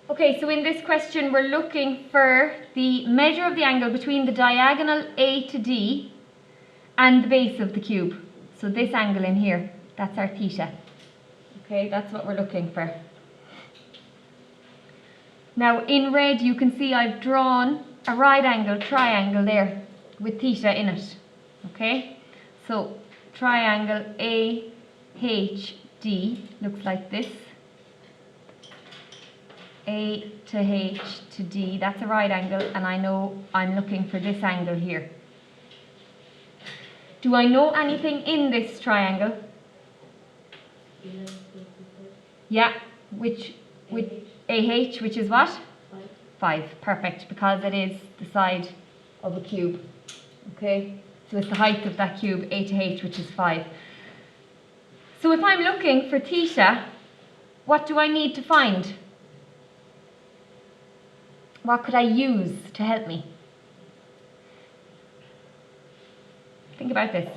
Okay, so in this question we're looking for the measure of the angle between the diagonal A to D and the base of the cube. So this angle in here, that's our theta. Okay, that's what we're looking for. Now in red you can see I've drawn a right angle triangle there with theta in it. Okay, so triangle AHD looks like this. A to H to D, that's a right angle, and I know I'm looking for this angle here. Do I know anything in this triangle? Yeah, with AH, which is what? 5, perfect, because it is the side of a cube. Okay, so it's the height of that cube, A to H, which is 5. So if I'm looking for theta, what do I need to find? What could I use to help me? Think about this.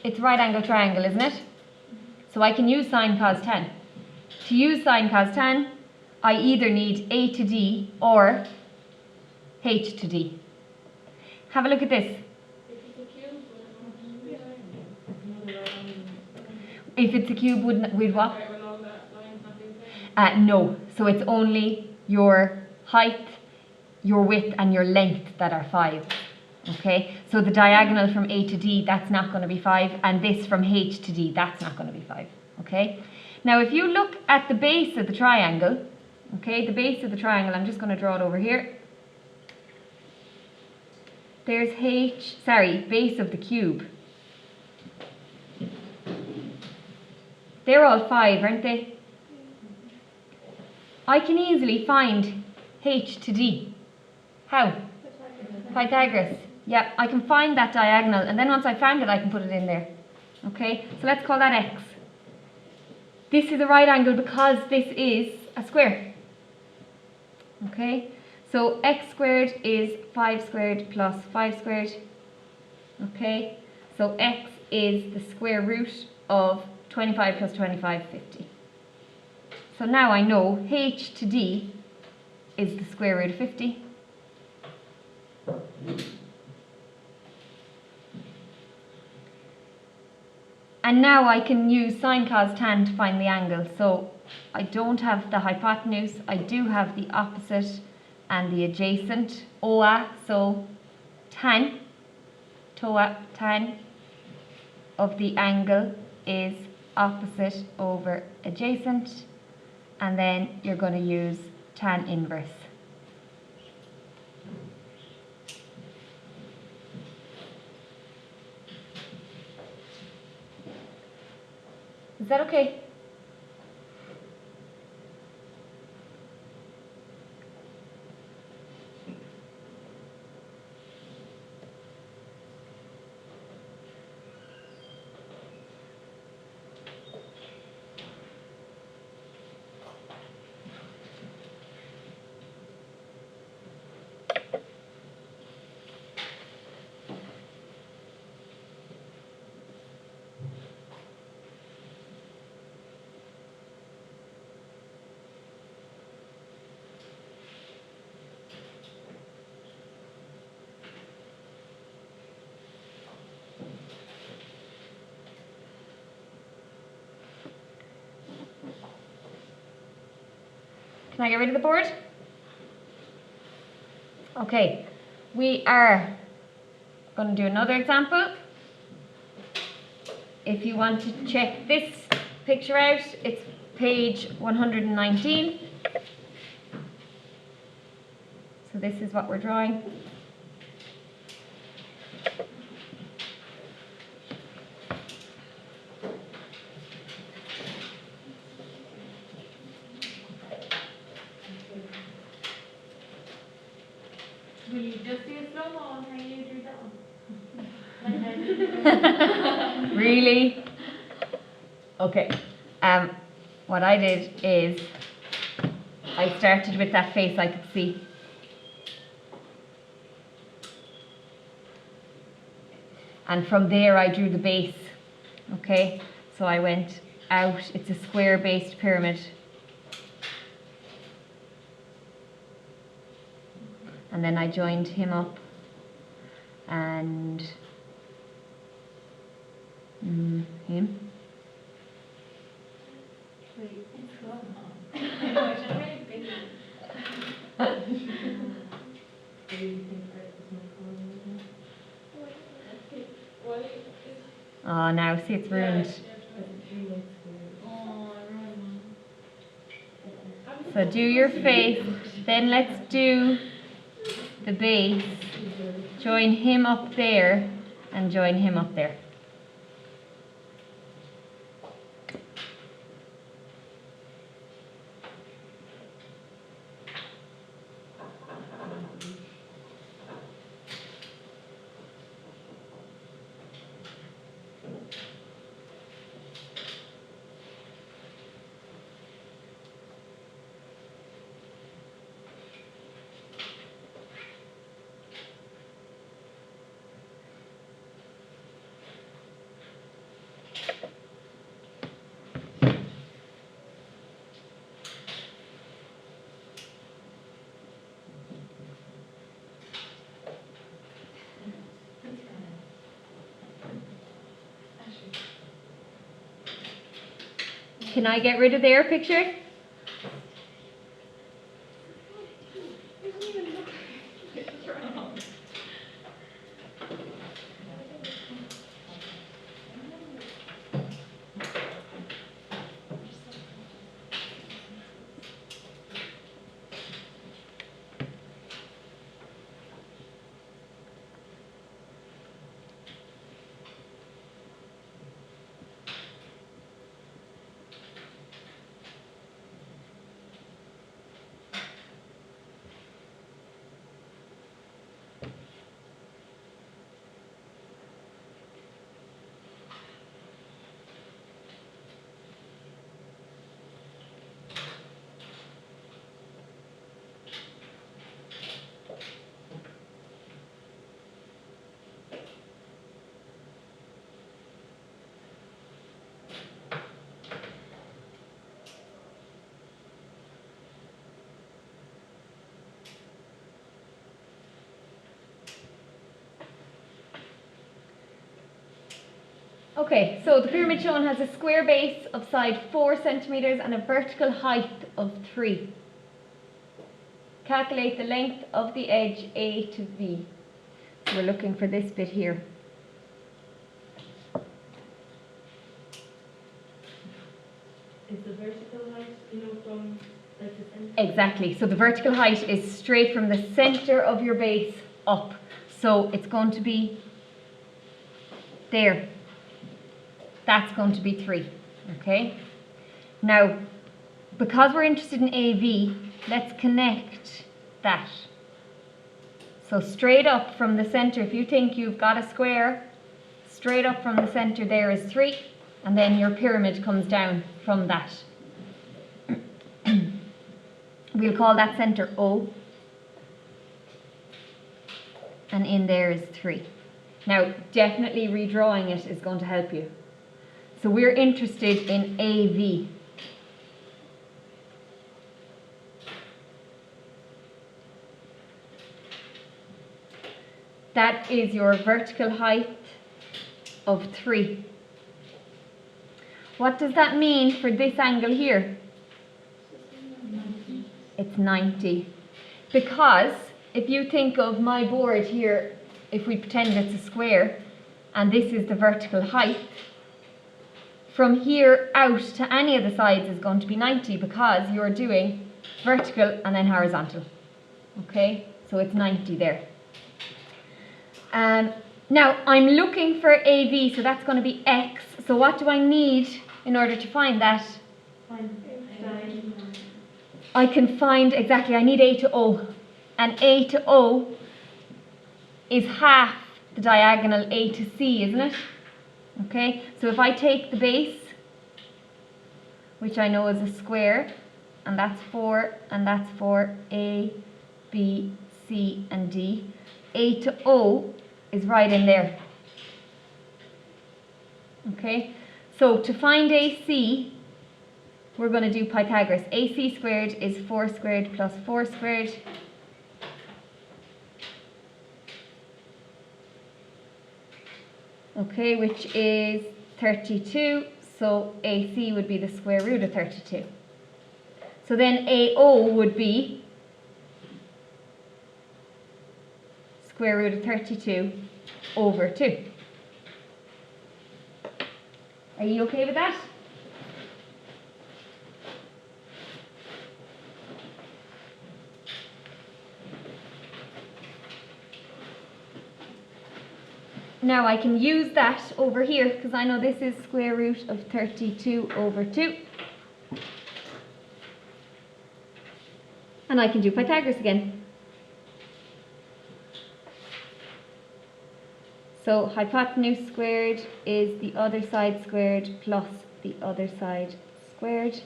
It's right angle triangle, isn't it? So I can use sine cos tan. To use sine cos tan, I either need A to D or H to D. Have a look at this. If it's a cube, we'd what? No, so it's only your height, your width and your length that are 5. Okay, so the diagonal from A to D, that's not going to be 5, and this from H to D, that's not going to be 5. Okay, now if you look at the base of the triangle, okay, the base of the triangle, I'm just going to draw it over here. There's base of the cube. They're all 5, aren't they? I can easily find H to D. How? Pythagoras. Yeah, I can find that diagonal, and then once I found it, I can put it in there. Okay, so let's call that x. This is a right angle because this is a square. Okay, so x squared is 5 squared plus 5 squared. Okay, so x is the square root of 25 plus 25, 50. So now I know H to D is the square root of 50. And now I can use sine cos tan to find the angle. So I don't have the hypotenuse, I do have the opposite and the adjacent, OA, so tan of the angle is opposite over adjacent, and then you're going to use tan inverse. Is that okay? Can I get rid of the board? Okay, we are going to do another example. If you want to check this picture out, it's page 119. So this is what we're drawing. Will you just do a slow-mo on how you drew that one? Really? Okay. What I did is I started with that face I could see. And from there I drew the base. Okay? So I went out. It's a square-based pyramid. and then I joined him up, and him. Wait, it's gone on. I know, I should have really big one. Oh, now see, it's ruined. Oh, I ruined one. So do your face, then let's do the base. Join him up there and join him up there. Can I get rid of their picture? Okay, so the pyramid shown has a square base of side 4 centimeters and a vertical height of 3. Calculate the length of the edge A to V. So we're looking for this bit here. Is the vertical height, from like the center? Exactly, so the vertical height is straight from the center of your base up. So it's going to be there. That's going to be 3, okay? Now, because we're interested in AV, let's connect that. So straight up from the center, if you think you've got a square, straight up from the center there is 3, and then your pyramid comes down from that. We'll call that center O, and in there is 3. Now, definitely redrawing it is going to help you. So we're interested in AV. That is your vertical height of 3. What does that mean for this angle here? It's 90. Because if you think of my board here, if we pretend it's a square, and this is the vertical height, from here out to any of the sides is going to be 90 because you're doing vertical and then horizontal. Okay, so it's 90 there. Now I'm looking for AV, so that's going to be X. So what do I need in order to find that? I can find, exactly, I need A to O. And A to O is half the diagonal A to C, isn't it? Okay, so if I take the base, which I know is a square, and that's 4, and that's for A, B, C, and D, A to O is right in there. Okay, so to find AC, we're going to do Pythagoras. AC squared is 4 squared plus 4 squared okay, which is 32, so AC would be the square root of 32. So then AO would be square root of 32 over 2. Are you okay with that? Now I can use that over here because I know this is square root of 32 over 2. And I can do Pythagoras again. So hypotenuse squared is the other side squared plus the other side squared.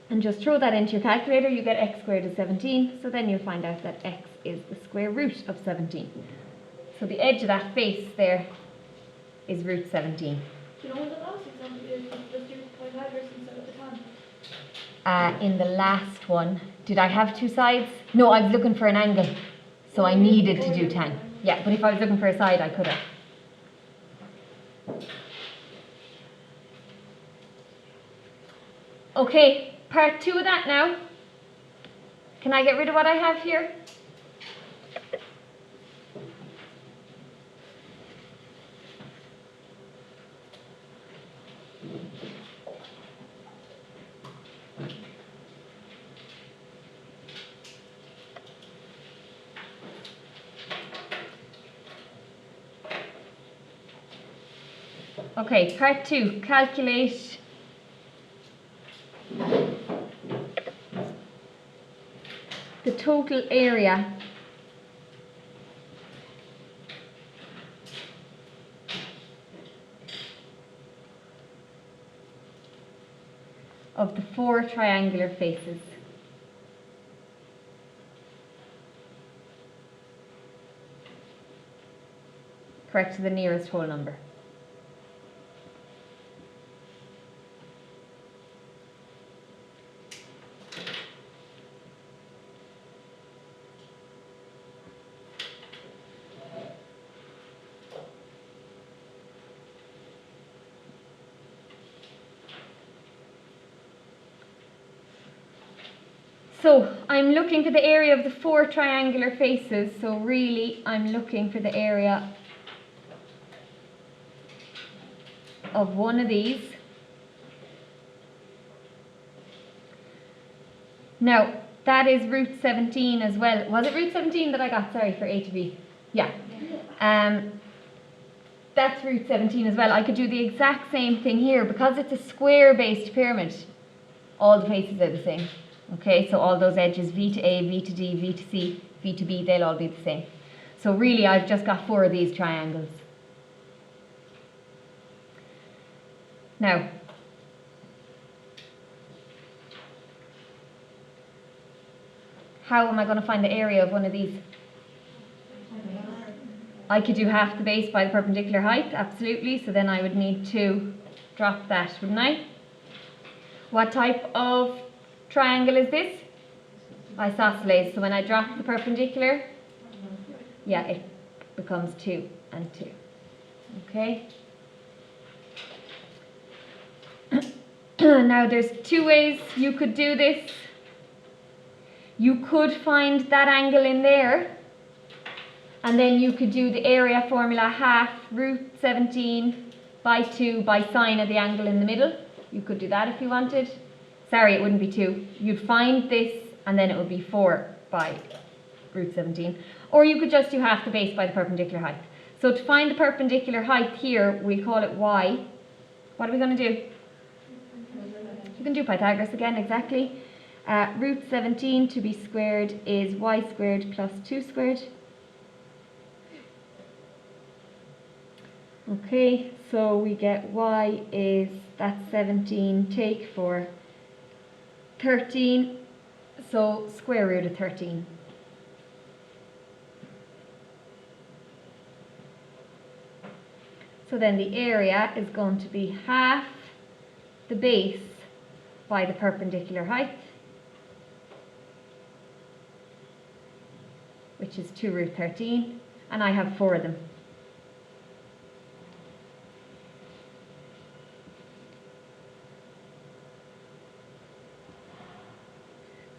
And just throw that into your calculator, you get x squared is 17, so then you'll find out that x is the square root of 17. So the edge of that face there is root 17. Do you know what the last example is? Just do Pythagoras instead of the tan. In the last one, did I have two sides? No, I was looking for an angle, so I needed to do tan. Yeah, but if I was looking for a side, I could have. Okay, part 2 of that now. Can I get rid of what I have here? Okay, part 2, calculate the total area of the 4 triangular faces. Correct to the nearest whole number. So I'm looking for the area of the 4 triangular faces, so really I'm looking for the area of one of these. Now that is root 17 as well. Was it root 17 that I got? Sorry, for A to B. Yeah. That's root 17 as well. I could do the exact same thing here because it's a square-based pyramid. All the faces are the same. Okay, so all those edges, V to A, V to D, V to C, V to B, they'll all be the same. So really I've just got 4 of these triangles. Now, how am I going to find the area of one of these? I could do half the base by the perpendicular height, absolutely, so then I would need to drop that, wouldn't I? What type of triangle is this? Isosceles. So when I drop the perpendicular, yeah, it becomes 2 and 2. Okay. Now there's 2 ways you could do this. You could find that angle in there, and then you could do the area formula, half root 17 by 2 by sine of the angle in the middle. You could do that if you wanted. Sorry, it wouldn't be 2. You'd find this and then it would be 4 by root 17. Or you could just do half the base by the perpendicular height. So to find the perpendicular height here, we call it y. What are we going to do? You can do Pythagoras again, exactly. Root 17 to be squared is y squared plus 2 squared. Okay, so we get y is, that's 17, take for 13, so square root of 13. So then the area is going to be half the base by the perpendicular height. which is 2 root 13, and I have 4 of them.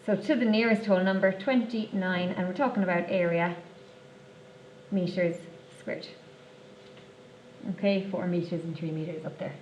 So to the nearest whole number, 29, and we're talking about area, meters squared. Okay, 4 meters and 3 meters up there.